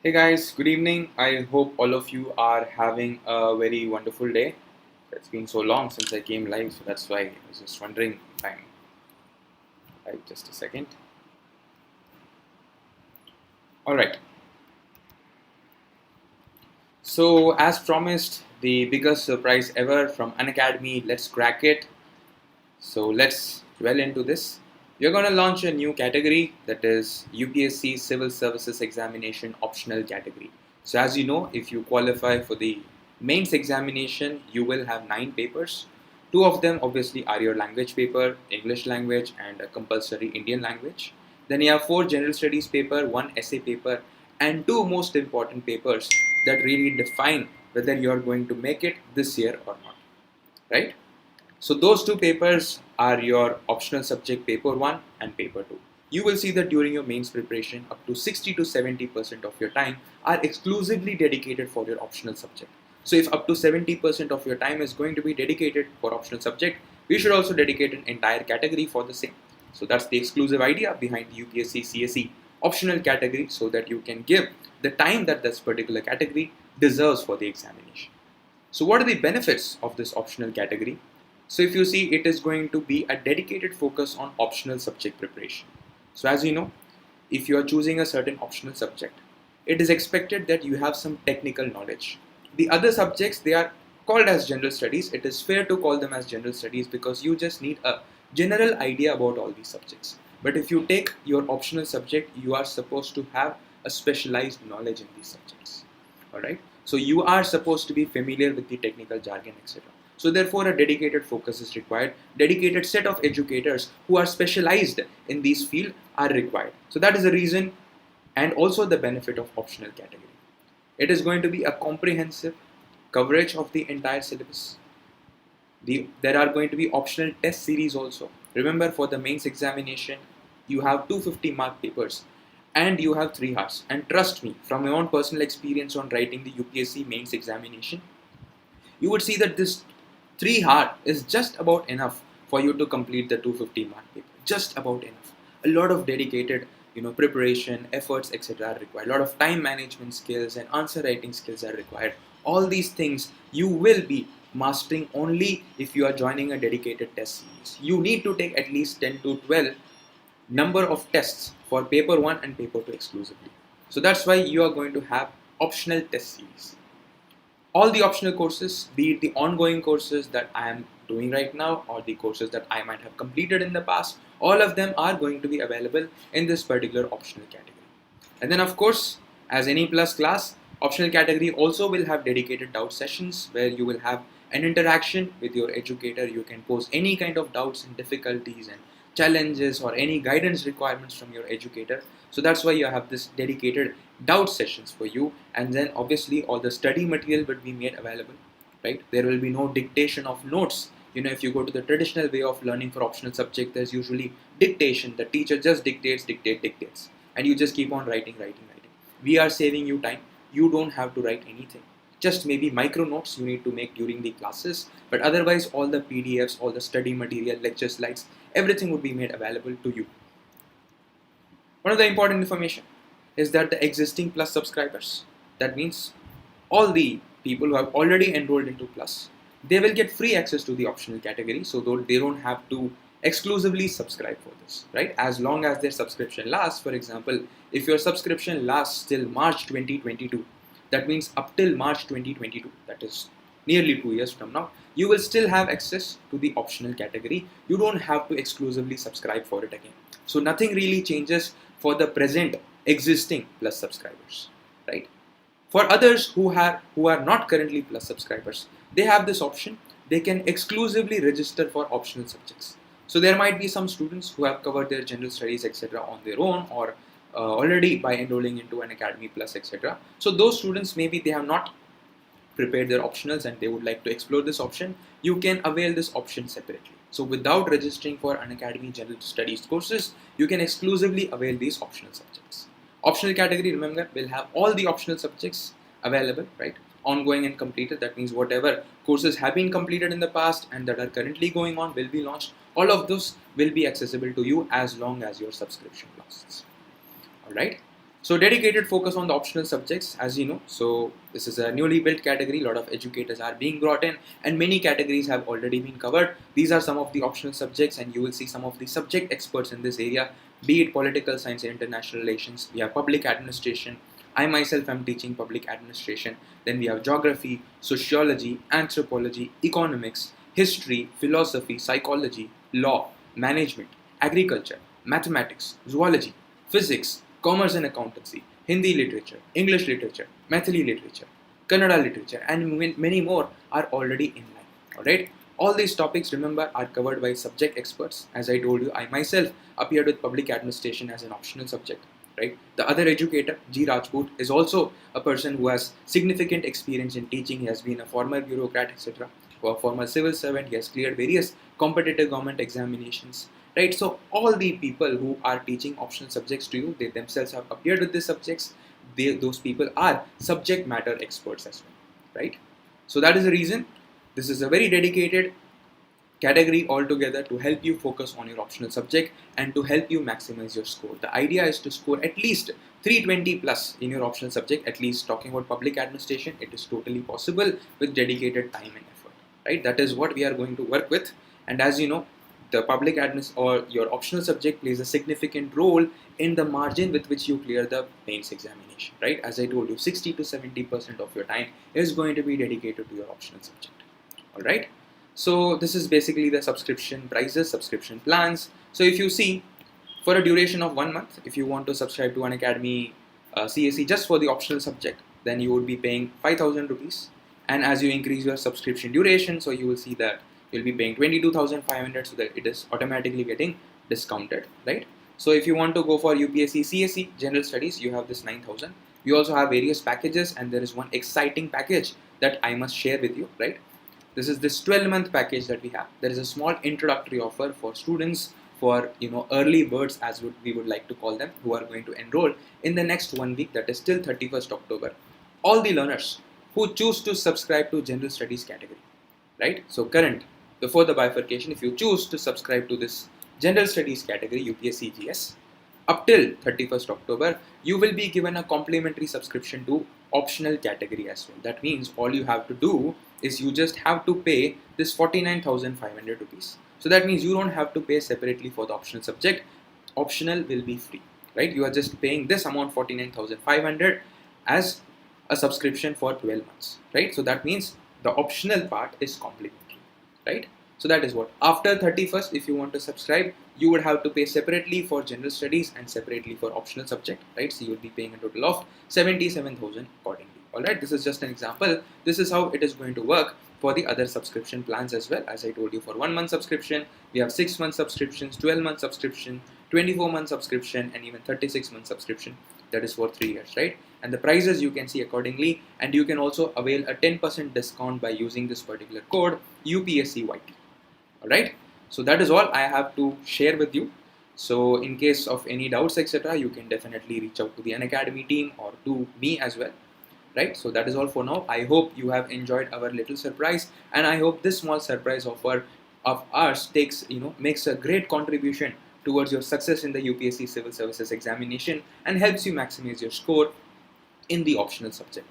Hey guys, good evening. I hope all of you are having a very wonderful day. It's been so long since I came live, so that's why I was just wondering if I'm live. Just a second. Alright, so as promised, the biggest surprise ever from Unacademy, let's crack it. So let's dwell into this. We're going to launch a new category, that is UPSC Civil Services Examination Optional category. So as you know, if you qualify for the mains examination, you will have 9 papers. 2 of them obviously are your language paper, English language and a compulsory Indian language. Then you have 4 general studies paper, 1 essay paper and 2 most important papers that really define whether you are going to make it this year or not, right? So those 2 papers are your optional subject paper 1 and paper 2. You will see that during your mains preparation, up to 60 to 70% of your time are exclusively dedicated for your optional subject. So if up to 70% of your time is going to be dedicated for optional subject, we should also dedicate an entire category for the same. So that's the exclusive idea behind the UPSC CSE optional category, so that you can give the time that this particular category deserves for the examination. So what are the benefits of this optional category? So if you see, it is going to be a dedicated focus on optional subject preparation. So as you know, if you are choosing a certain optional subject, it is expected that you have some technical knowledge. The other subjects, they are called as general studies. It is fair to call them as general studies because you just need a general idea about all these subjects. But if you take your optional subject, you are supposed to have a specialized knowledge in these subjects. Alright? So you are supposed to be familiar with the technical jargon, etc. So therefore a dedicated focus is required. Dedicated set of educators who are specialized in these field are required. So that is the reason and also the benefit of optional category. It is going to be a comprehensive coverage of the entire syllabus. There are going to be optional test series also. Remember, for the mains examination, you have 250 mark papers and you have 3 hours. And trust me, from my own personal experience on writing the UPSC mains examination, you would see that this 3 hour is just about enough for you to complete the 250 mark paper. Just about enough. A lot of dedicated preparation, efforts, etc. are required. A lot of time management skills and answer writing skills are required. All these things you will be mastering only if you are joining a dedicated test series. You need to take at least 10 to 12 number of tests for paper 1 and paper 2 exclusively. So that's why you are going to have optional test series. All the optional courses, be it the ongoing courses that I am doing right now or the courses that I might have completed in the past, all of them are going to be available in this particular optional category. And then of course, as any plus class, optional category also will have dedicated doubt sessions where you will have an interaction with your educator. You can pose any kind of doubts and difficulties and challenges or any guidance requirements from your educator. So that's why you have this dedicated doubt sessions for you, and then obviously all the study material will be made available, right? There will be no dictation of notes. If you go to the traditional way of learning for optional subject, there's usually dictation. The teacher just dictates, and you just keep on writing. We are saving you time. You don't have to write anything. Just maybe micro notes you need to make during the classes, but otherwise all the PDFs, all the study material, lecture slides, everything would be made available to you. One of the important information is that the existing Plus subscribers, that means all the people who have already enrolled into Plus, they will get free access to the optional category, so they don't have to exclusively subscribe for this, right? As long as their subscription lasts. For example, if your subscription lasts till March 2022, that means up till March 2022, that is nearly 2 years from now, you will still have access to the optional category. You don't have to exclusively subscribe for it again. So nothing really changes for the present existing Plus subscribers, right? For others who are not currently Plus subscribers, they have this option. They can exclusively register for optional subjects. So there might be some students who have covered their general studies, etc. on their own, or already by enrolling into Unacademy Plus, etc. So those students, maybe they have not prepared their optionals and they would like to explore this option. You can avail this option separately. So without registering for Unacademy General Studies courses, you can exclusively avail these optional subjects. Optional category, remember, will have all the optional subjects available, right? Ongoing and completed. That means whatever courses have been completed in the past and that are currently going on will be launched. All of those will be accessible to you as long as your subscription lasts. Alright? So dedicated focus on the optional subjects, as you know. So this is a newly built category. A lot of educators are being brought in, and many categories have already been covered. These are some of the optional subjects, and you will see some of the subject experts in this area. Be it political science and international relations, we have public administration. I myself am teaching public administration. Then we have geography, sociology, anthropology, economics, history, philosophy, psychology, law, management, agriculture, mathematics, zoology, physics, commerce and accountancy, Hindi literature, English literature, Maithili literature, Kannada literature, and many more are already in line. Alright? All these topics, remember, are covered by subject experts. As I told you, I myself appeared with public administration as an optional subject. Right? The other educator, G. Rajput, is also a person who has significant experience in teaching. He has been a former bureaucrat, etc., or a former civil servant. He has cleared various competitive government examinations. Right? So all the people who are teaching optional subjects to you, they themselves have appeared with these subjects. Those people are subject matter experts as well. Right? So that is the reason this is a very dedicated category altogether to help you focus on your optional subject and to help you maximize your score. The idea is to score at least 320 plus in your optional subject. At least talking about public administration, it is totally possible with dedicated time and effort. Right? That is what we are going to work with. And as you know, the public admin or your optional subject plays a significant role in the margin with which you clear the mains examination. Right? As I told you, 60 to 70% of your time is going to be dedicated to your optional subject. All right. So this is basically the subscription prices, subscription plans. So if you see, for a duration of 1 month, if you want to subscribe to Unacademy CSE just for the optional subject, then you would be paying 5,000 rupees. And as you increase your subscription duration, so you will see that you'll be paying 22,500, so that it is automatically getting discounted, right? So if you want to go for UPSC CSE General Studies, you have this 9,000. We also have various packages, and there is one exciting package that I must share with you, right? This is this 12-month package that we have. There is a small introductory offer for students, for early birds, as we would like to call them, who are going to enroll in the next 1 week, that is till 31st October. All the learners who choose to subscribe to General Studies category, right? So current, before the bifurcation, if you choose to subscribe to this General Studies category, UPSC GS, up till 31st October, you will be given a complimentary subscription to optional category as well. That means all you have to do is you just have to pay this 49,500 rupees. So that means you don't have to pay separately for the optional subject. Optional will be free, right? You are just paying this amount, 49,500, as a subscription for 12 months, right? So that means the optional part is complimentary, right? So that is what, after 31st, if you want to subscribe, you would have to pay separately for general studies and separately for optional subject, right? So you will be paying a total of 77,000 accordingly. All right, this is just an example. This is how it is going to work for the other subscription plans as well. As I told you, for 1 month subscription, we have 6 month subscriptions, 12 month subscription, 24 month subscription, and even 36 month subscription. That is for 3 years, right? And the prices you can see accordingly, and you can also avail a 10% discount by using this particular code UPSCYT. All right, so that is all I have to share with you. So in case of any doubts, etc., you can definitely reach out to the Unacademy team or to me as well. Right, so that is all for now. I hope you have enjoyed our little surprise, and I hope this small surprise offer of ours makes a great contribution towards your success in the UPSC Civil Services examination and helps you maximize your score in the optional subject.